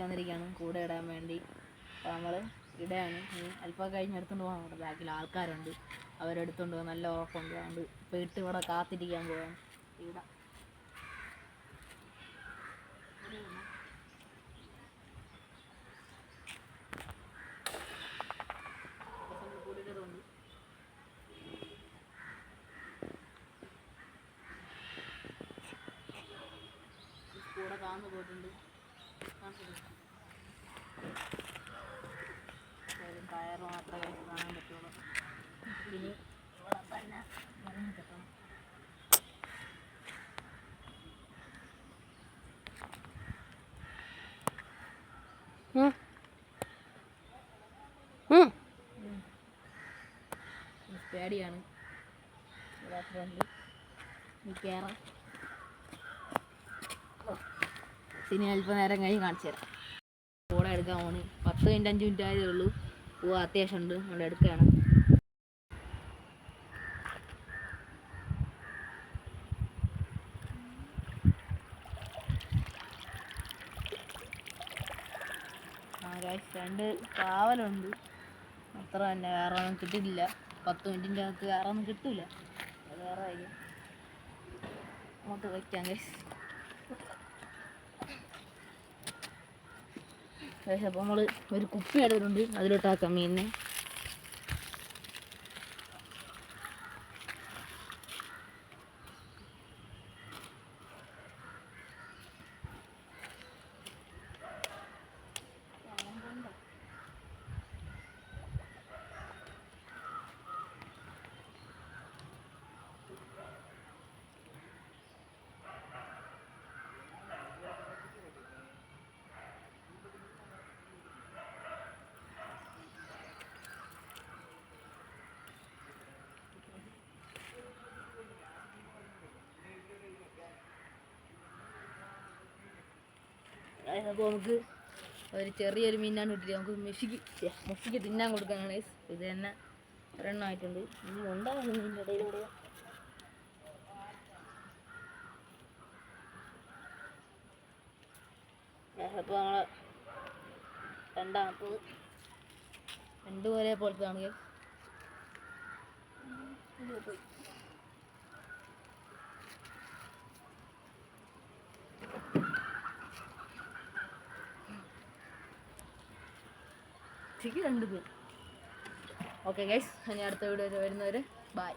വന്നിരിക്കുകയാണ് കൂടെ ഇടാൻ വേണ്ടി. അപ്പോൾ നമ്മൾ ഇടയാണ്. അല്പം കഴിഞ്ഞ് എടുത്തുകൊണ്ട് പോകാൻ. നമ്മുടെ ബാക്കിൽ ആൾക്കാരുണ്ട്, അവരെടുത്തുകൊണ്ട് പോകാൻ നല്ല ഉറപ്പുണ്ട്. അതുകൊണ്ട് ഇപ്പോൾ ഇട്ട് ഇവിടെ കാത്തിരിക്കാൻ പോകാൻ. ഇടാം. കൂടെ കാന്നു പോയിട്ടുണ്ട്. ടയർ മാത്രമേ കാണാൻ പറ്റുള്ളൂ. ഇനി ഇവിടെ തന്നെ ഇറങ്ങി കിട്ടണം. പേടിയാണ് കയറാം. ഇനി അല്പം നേരം കഴിഞ്ഞ് കാണിച്ചു തരാം. കൂടെ എടുക്കാൻ പോണ്. 10 മിനിറ്റ് 5 മിനിറ്റ് ആയതേ ഉള്ളൂ. പോവാ അത്യാവശ്യം ഉണ്ട്. നമ്മൾ എടുക്കുകയാണ്. രണ്ട് കാവലുണ്ട്, അത്ര തന്നെ. വേറെ ഒന്നും കിട്ടിയിട്ടില്ല. 10 മിനിറ്റിൻ്റെ അകത്ത് വേറെ ഒന്നും കിട്ടില്ല. അത് വേറെ കാര്യം. നമുക്ക് വയ്ക്കാം ഗൈസ്. അപ്പോൾ നമ്മൾ ഒരു കുപ്പി എടുത്തിട്ടുണ്ട്, അതിലോട്ടാക്കാം മീനിനെ. അപ്പോൾ നമുക്ക് ഒരു ചെറിയൊരു മീനാണ് കിട്ടിയത്. നമുക്ക് മെസ്സിക്ക് തിന്നാൻ കൊടുക്കാനാണ്. ഇത് തന്നെ ഒരെണ്ണമായിട്ടുണ്ട്. ഇനി ഉണ്ടാകും മീനിൻ്റെ ഇടയിലൂടെ. അപ്പോൾ നമ്മൾ രണ്ടാമത്തത് 2 ഒരേ പോലത്താണ്. പോയി ഉച്ചയ്ക്ക് 2 പേര്. ഓക്കെ ഗൈസ്, ഇനി അടുത്ത വീഡിയോ വരുന്നവരെ ബൈ.